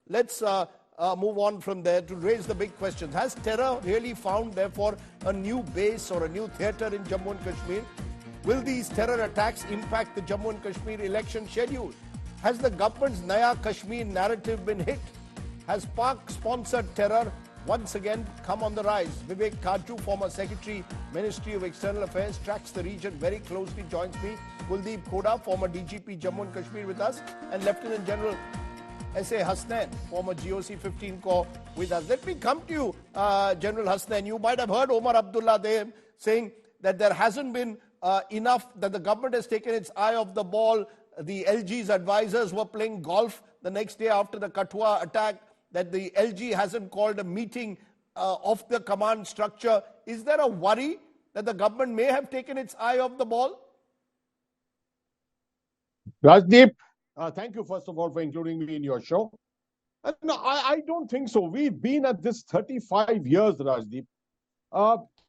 let's move on from there to raise the big questions. Has terror really found, therefore, a new base or a new theatre in Jammu and Kashmir? Will these terror attacks impact the Jammu and Kashmir election schedule? Has the government's Naya Kashmir narrative been hit? Has Pak-sponsored terror once again come on the rise? Vivek Kaju, former Secretary, Ministry of External Affairs, tracks the region very closely, joins me. Kuldeep, Khoda, former DGP, Jammu and Kashmir with us, and Lieutenant General S.A. Hasnain, former GOC 15 Corps with us. Let me come to you, General Hasnain. You might have heard Omar Abdullah there saying that there hasn't been enough, that the government has taken its eye off the ball. The LG's advisors were playing golf the next day after the Kathua attack, that the LG hasn't called a meeting of the command structure. Is there a worry that the government may have taken its eye off the ball? Rajdeep, thank you first of all for including me in your show. No, I don't think so. We've been at this 35 years, Rajdeep.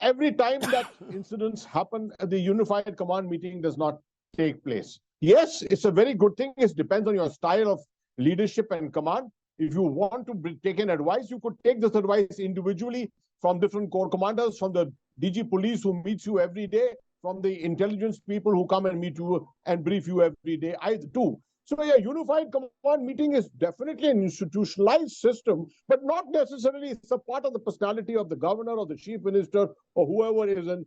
Every time that incidents happen, the unified command meeting does not take place. Yes, it's a very good thing. It depends on your style of leadership and command. If you want to take an advice, you could take this advice individually from different corps commanders, from the DG police who meets you every day, from the intelligence people who come and meet you and brief you every day, either too. So a unified command meeting is definitely an institutionalized system, but not necessarily it's a part of the personality of the governor or the chief minister or whoever is in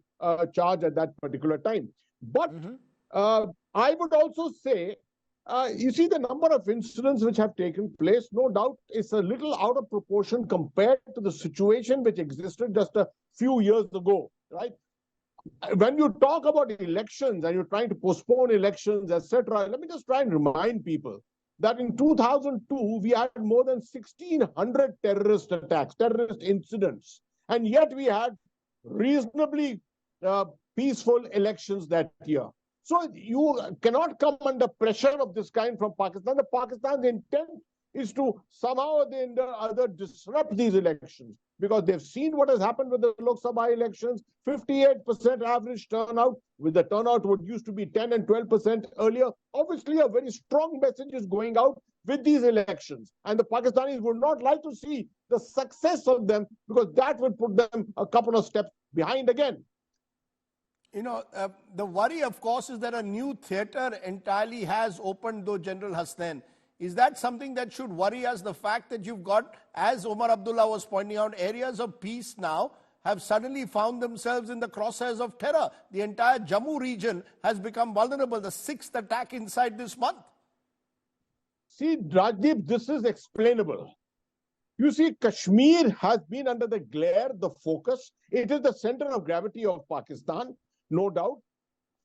charge at that particular time. But I would also say, you see, the number of incidents which have taken place, no doubt, is a little out of proportion compared to the situation which existed just a few years ago, right? When you talk about elections and you're trying to postpone elections, etc., let me just try and remind people that in 2002, we had more than 1,600 terrorist attacks, terrorist incidents, and yet we had reasonably peaceful elections that year. So you cannot come under pressure of this kind from Pakistan. The Pakistan's intent is to somehow or other disrupt these elections because they've seen what has happened with the Lok Sabha elections, 58% average turnout, with the turnout what used to be 10 and 12% earlier. Obviously, a very strong message is going out with these elections. And the Pakistanis would not like to see the success of them because that would put them a couple of steps behind again. You know, the worry, of course, is that a new theatre entirely has opened, though, General Hasnain. Is that something that should worry us, the fact that you've got, as Omar Abdullah was pointing out, areas of peace now have suddenly found themselves in the crosshairs of terror? The entire Jammu region has become vulnerable. The 6th attack inside this month. See, Rajdeep, this is explainable. You see, Kashmir has been under the glare, the focus. It is the center of gravity of Pakistan. No doubt.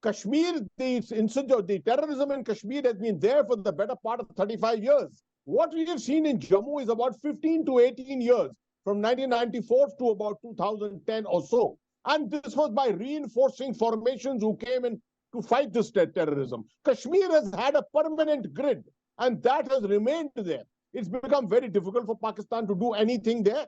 Kashmir, the terrorism in Kashmir has been there for the better part of 35 years. What we have seen in Jammu is about 15 to 18 years, from 1994 to about 2010 or so. And this was by reinforcing formations who came in to fight this terrorism. Kashmir has had a permanent grid, and that has remained there. It's become very difficult for Pakistan to do anything there.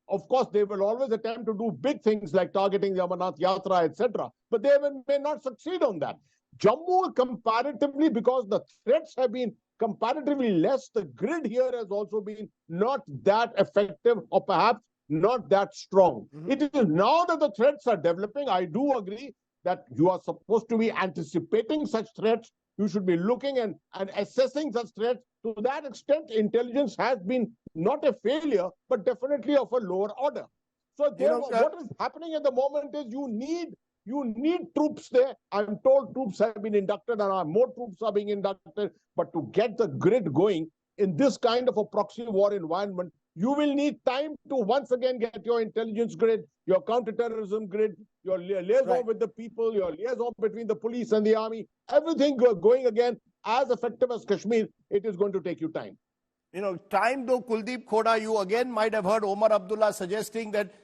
Of course, they will always attempt to do big things like targeting the Amarnath Yatra, etc. But they may not succeed on that. Jammu, comparatively, because the threats have been comparatively less, the grid here has also been not that effective or perhaps not that strong. It is now that the threats are developing. I do agree that you are supposed to be anticipating such threats. You should be looking and assessing such threats. To that extent, intelligence has been not a failure, but definitely of a lower order. So what is happening at the moment is you need troops there. I'm told troops have been inducted and more troops are being inducted. But to get the grid going in this kind of a proxy war environment, you will need time to once again get your intelligence grid, your counterterrorism grid, your liaison with the people, your liaison between the police and the army, everything going again as effective as Kashmir. It is going to take you time. You know, time though, Kuldeep, Khoda, you again might have heard Omar Abdullah suggesting that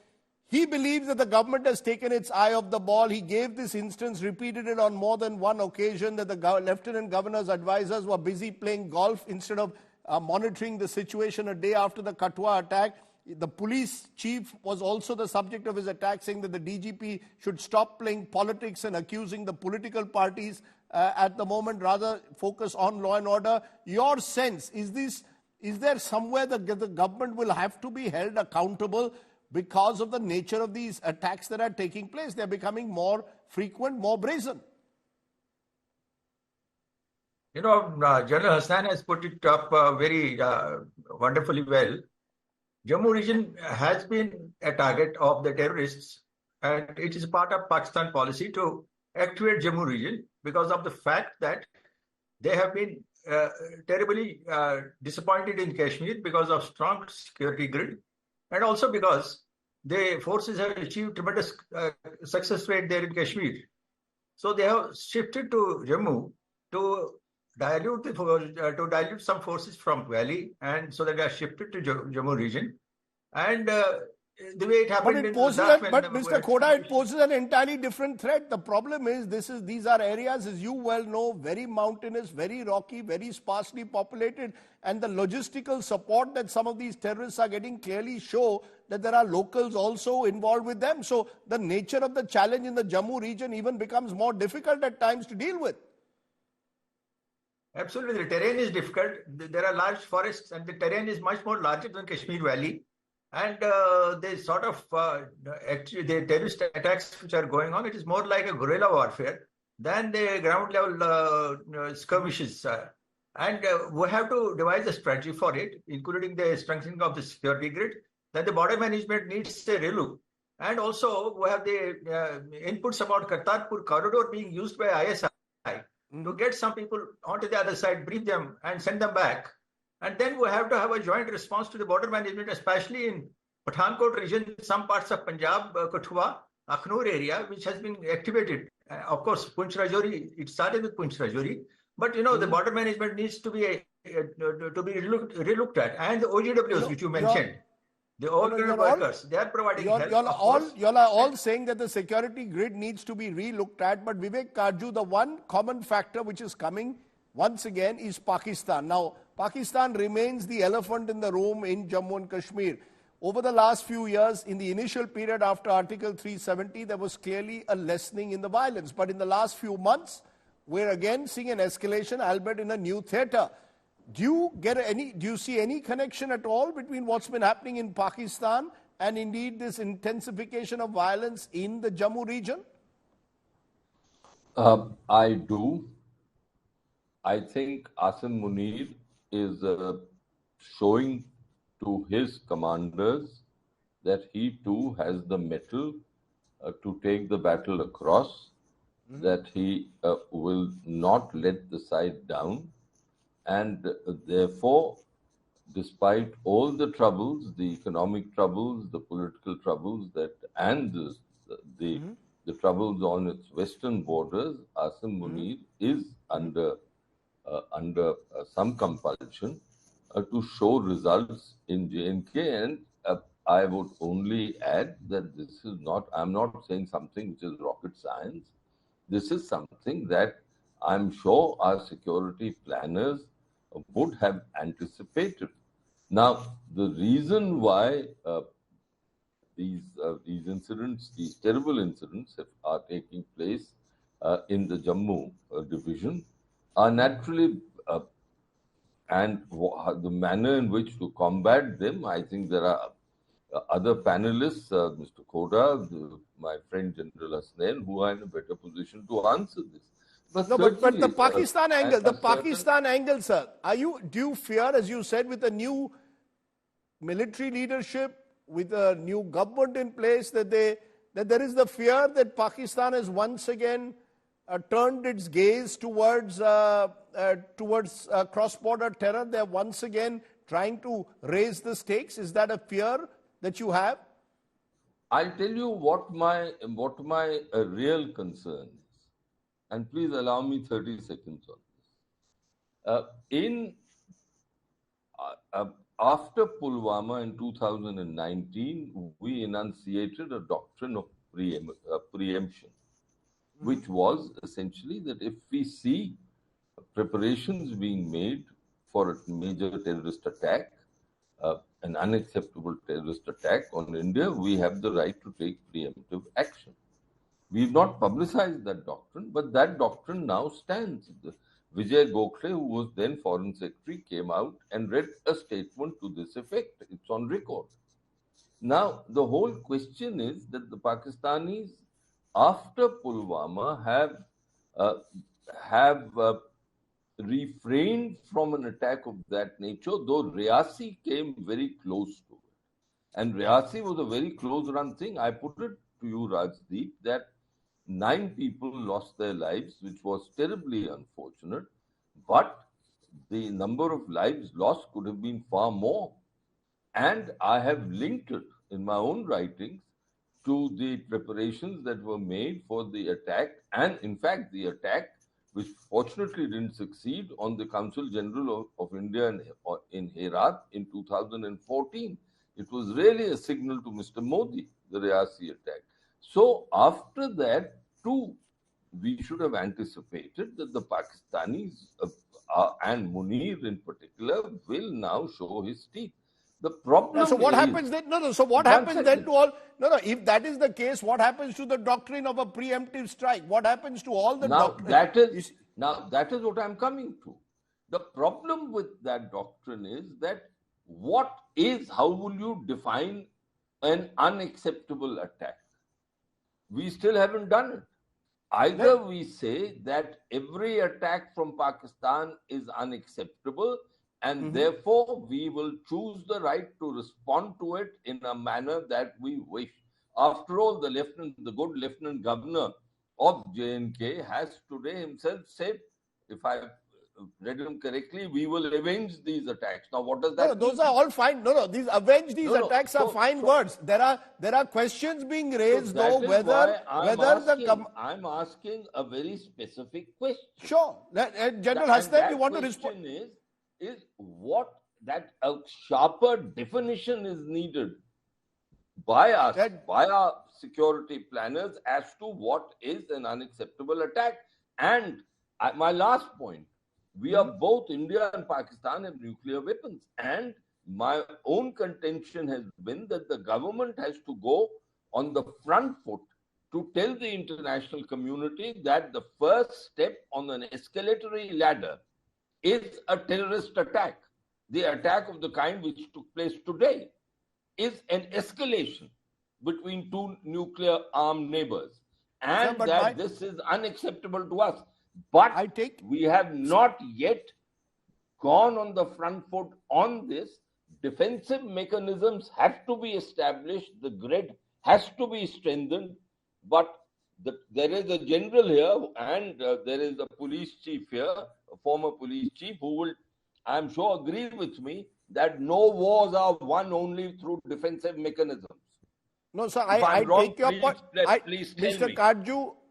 he believes that the government has taken its eye off the ball. He gave this instance, repeated it on more than one occasion, that the Lieutenant Governor's advisors were busy playing golf instead of monitoring the situation a day after the Kathua attack. The police chief was also the subject of his attack, saying that the DGP should stop playing politics and accusing the political parties at the moment, rather focus on law and order. Your sense, is this is there somewhere that the government will have to be held accountable because of the nature of these attacks that are taking place? They're becoming more frequent, more brazen. General Hassan has put it up very wonderfully well. Jammu region has been a target of the terrorists, and it is part of Pakistan policy to activate Jammu region because of the fact that they have been terribly disappointed in Kashmir because of strong security grid, and also because the forces have achieved tremendous success rate there in Kashmir. So they have shifted to Jammu to dilute some forces from Valley, and so that they are shifted to Jammu region. And the way it happened but Mr. Khoda, it poses an entirely different threat. The problem is these are areas, as you well know, very mountainous, very rocky, very sparsely populated, and the logistical support that some of these terrorists are getting clearly show that there are locals also involved with them. So the nature of the challenge in the Jammu region even becomes more difficult at times to deal with. Absolutely, the terrain is difficult. There are large forests, and the terrain is much more larger than Kashmir Valley. And they sort of, actually, the terrorist attacks which are going on, it is more like a guerrilla warfare than the ground level skirmishes. And we have to devise a strategy for it, including the strengthening of the security grid. Then the border management needs a relook. And also, we have the inputs about Kartarpur corridor being used by ISI to get some people onto the other side, brief them, and send them back. And then we have to have a joint response to the border management, especially in Pathankot region, some parts of Punjab, Kathua, Akhnur area, which has been activated. Of course, Poonch Rajouri, it started with Poonch Rajouri. But, the border management needs to be relooked at. And the OGWs, which you mentioned, the all-grid workers, they are providing help. You are all saying that the security grid needs to be relooked at. But Vivek Karju, the one common factor which is coming once again is Pakistan. Now, Pakistan remains the elephant in the room in Jammu and Kashmir. Over the last few years, in the initial period after Article 370, there was clearly a lessening in the violence. But in the last few months, we're again seeing an escalation, albeit in a new theatre. Do you see any connection at all between what's been happening in Pakistan and indeed this intensification of violence in the Jammu region? I do. I think Asim Munir is showing to his commanders that he too has the mettle to take the battle across, that he will not let the side down, and therefore, despite all the troubles, the economic troubles, the political troubles, and the troubles on its western borders, Asim Munir is under some compulsion to show results in J&K, and I would only add that this is not, I'm not saying something which is rocket science. This is something that I'm sure our security planners would have anticipated. Now, the reason why these incidents, these terrible incidents are taking place in the Jammu division are naturally, and the manner in which to combat them, I think there are other panelists, Mr. Khoda, my friend General Hasnain, who are in a better position to answer this. But the Pakistan angle, sir, do you fear, as you said, with a new military leadership, with a new government in place, that there is the fear that Pakistan has once again turned its gaze towards cross-border terror? They're once again trying to raise the stakes. Is that a fear that you have? I'll tell you what my real concern is. And please allow me 30 seconds on this. After Pulwama in 2019, we enunciated a doctrine of preemption, which was essentially that if we see preparations being made for a major terrorist attack, an unacceptable terrorist attack on India, we have the right to take preemptive action. We've not publicized that doctrine, but that doctrine now stands. Vijay Gokhale, who was then Foreign Secretary, came out and read a statement to this effect. It's on record. Now, the whole question is that the Pakistanis, after Pulwama, have refrained from an attack of that nature, though Riyasi came very close to it. And Riyasi was a very close run thing. I put it to you, Rajdeep, that 9 people lost their lives, which was terribly unfortunate. But the number of lives lost could have been far more. And I have linked it in my own writings to the preparations that were made for the attack. And in fact, the attack, which fortunately didn't succeed, on the Consul General of India in Herat in 2014. It was really a signal to Mr. Modi, the Riyasi attack. So after that, too, we should have anticipated that the Pakistanis and Munir in particular will now show his teeth. The problem so what is, happens then? No. So what happens then to all? No. If that is the case, what happens to the doctrine of a preemptive strike? What happens to all the doctrine? That is what I'm coming to. The problem with that doctrine is that how will you define an unacceptable attack? We still haven't done it. Either we say that every attack from Pakistan is unacceptable, and therefore we will choose the right to respond to it in a manner that we wish. After all, the good Lieutenant Governor of J&K has today himself said, if I read him correctly, we will avenge these attacks. Now, what does that mean? Those are all fine. These attacks are fine words. There are questions being raised, though, I'm asking a very specific question. Sure. General Hassan, you want to respond? Is what that a sharper definition is needed by us, by our security planners, as to what is an unacceptable attack. And my last point, we are both, India and Pakistan have nuclear weapons. And my own contention has been that the government has to go on the front foot to tell the international community that the first step on an escalatory ladder is a terrorist attack. The attack of the kind which took place today is an escalation between 2 nuclear armed neighbors. And this is unacceptable to us. But we have not yet gone on the front foot on this. Defensive mechanisms have to be established. The grid has to be strengthened. But there is a general here, and there is a police chief here, a former police chief, who will, I'm sure, agree with me that no wars are won only through defensive mechanisms. No, sir, I take your point.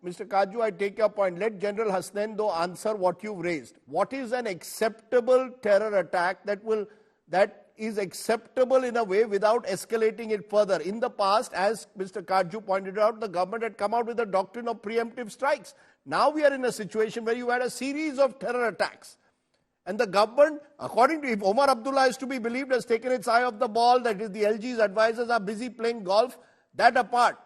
Mr. Kaju, I take your point. Let General Hasnain, though, answer what you've raised. What is an acceptable terror attack that is acceptable in a way without escalating it further? In the past, as Mr. Kaju pointed out, the government had come out with a doctrine of preemptive strikes. Now we are in a situation where you had a series of terror attacks. And the government, according to, if Omar Abdullah is to be believed, has taken its eye off the ball, that is, the LG's advisors are busy playing golf. That apart,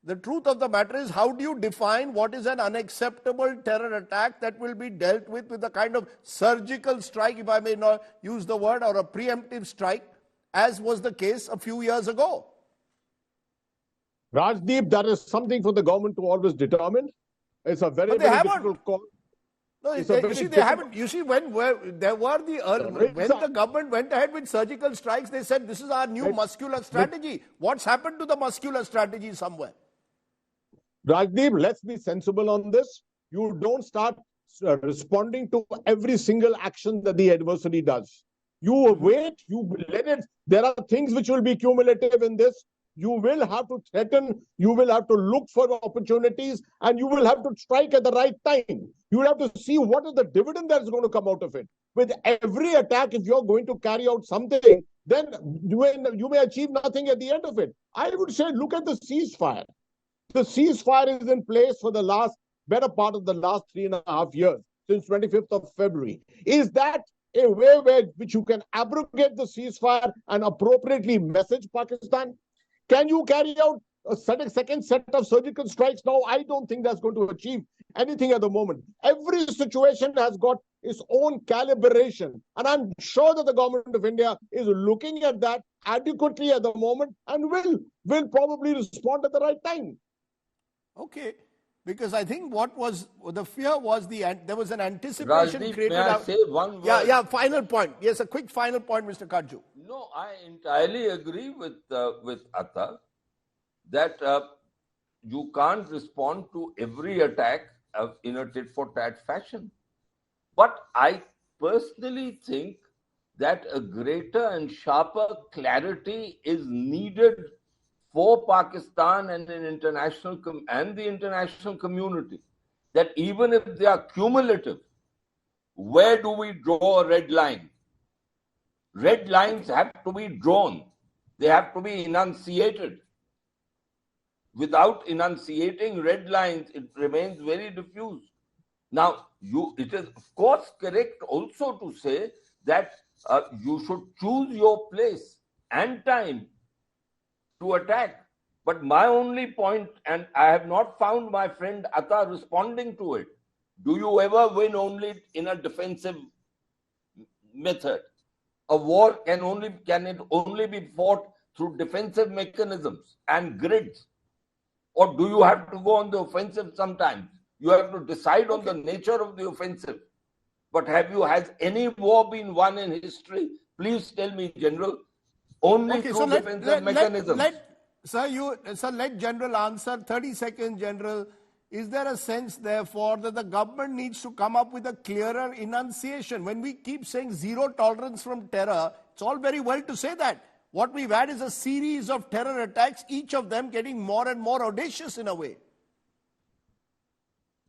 the truth of the matter is, how do you define what is an unacceptable terror attack that will be dealt with a kind of surgical strike, if I may not use the word, or a preemptive strike, as was the case a few years ago? Rajdeep, that is something for the government to always determine. It's a very difficult call. No, they haven't. You see, when the government went ahead with surgical strikes, they said this is our new muscular strategy. What's happened to the muscular strategy somewhere? Rajdeep, let's be sensible on this. You don't start responding to every single action that the adversary does. You wait, you let it. There are things which will be cumulative in this. You will have to threaten, you will have to look for opportunities, and you will have to strike at the right time. You will have to see what is the dividend that is going to come out of it. With every attack, if you're going to carry out something, then you may achieve nothing at the end of it. I would say, look at the ceasefire. The ceasefire is in place for the better part of the last 3.5 years, since 25th of February. Is that a way which you can abrogate the ceasefire and appropriately message Pakistan? Can you carry out a second set of surgical strikes now, I don't think that's going to achieve anything at the moment. Every situation has got its own calibration. And I'm sure that the government of India is looking at that adequately at the moment and will probably respond at the right time. Okay. Because I think what was the fear was there was an anticipation Rajdeep, created. may I say one word? Yeah, final point. Yes, a quick final point, Mr. Kaju. No, I entirely agree with Atta that you can't respond to every attack in a tit-for-tat fashion. But I personally think that a greater and sharper clarity is needed for Pakistan and the international community, that even if they are cumulative, where do we draw a red line? Red lines have to be drawn. They have to be enunciated. Without enunciating red lines, it remains very diffuse. Now, it is of course correct also to say that you should choose your place and time to attack. But my only point, and I have not found my friend Atta responding to it, do you ever win only in a defensive method? A war can it only be fought through defensive mechanisms and grids? Or do you have to go on the offensive sometimes? You have to decide on the nature of the offensive. But has any war been won in history? Please tell me, General. Only through defensive mechanisms. Let General answer. 30 seconds, General. Is there a sense, therefore, that the government needs to come up with a clearer enunciation? When we keep saying zero tolerance from terror, it's all very well to say that. What we've had is a series of terror attacks, each of them getting more and more audacious in a way.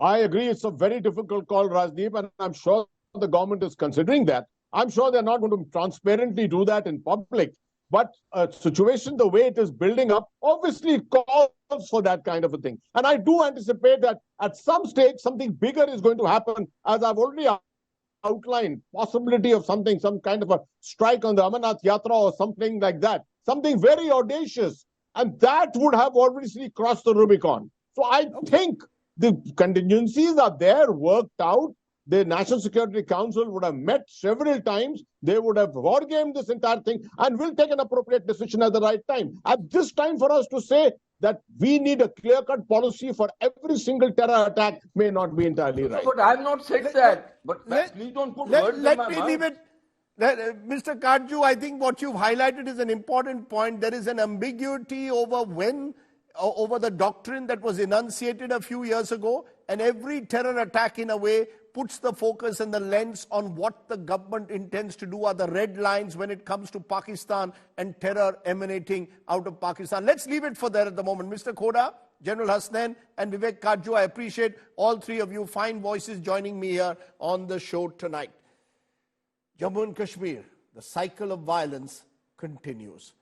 I agree. It's a very difficult call, Rajdeep, and I'm sure the government is considering that. I'm sure they're not going to transparently do that in public. But a situation, the way it is building up, obviously calls for that kind of a thing. And I do anticipate that at some stage, something bigger is going to happen, as I've already outlined, possibility of some kind of a strike on the Amarnath Yatra or something like that. Something very audacious. And that would have obviously crossed the Rubicon. So I think the contingencies are there, worked out. The National Security Council would have met several times. They would have wargamed this entire thing and will take an appropriate decision at the right time. At this time, for us to say that we need a clear-cut policy for every single terror attack may not be entirely right. But I have not said that. But please don't put words in my mouth. Let me leave it. Mr. Kaju, I think what you've highlighted is an important point. There is an ambiguity over the doctrine that was enunciated a few years ago, and every terror attack in a way puts the focus and the lens on what the government intends to do, are the red lines when it comes to Pakistan and terror emanating out of Pakistan. Let's leave it for there at the moment. Mr. Khoda, General Hasnain and Vivek Kaju, I appreciate all three of you fine voices joining me here on the show tonight. Jammu and Kashmir, the cycle of violence continues.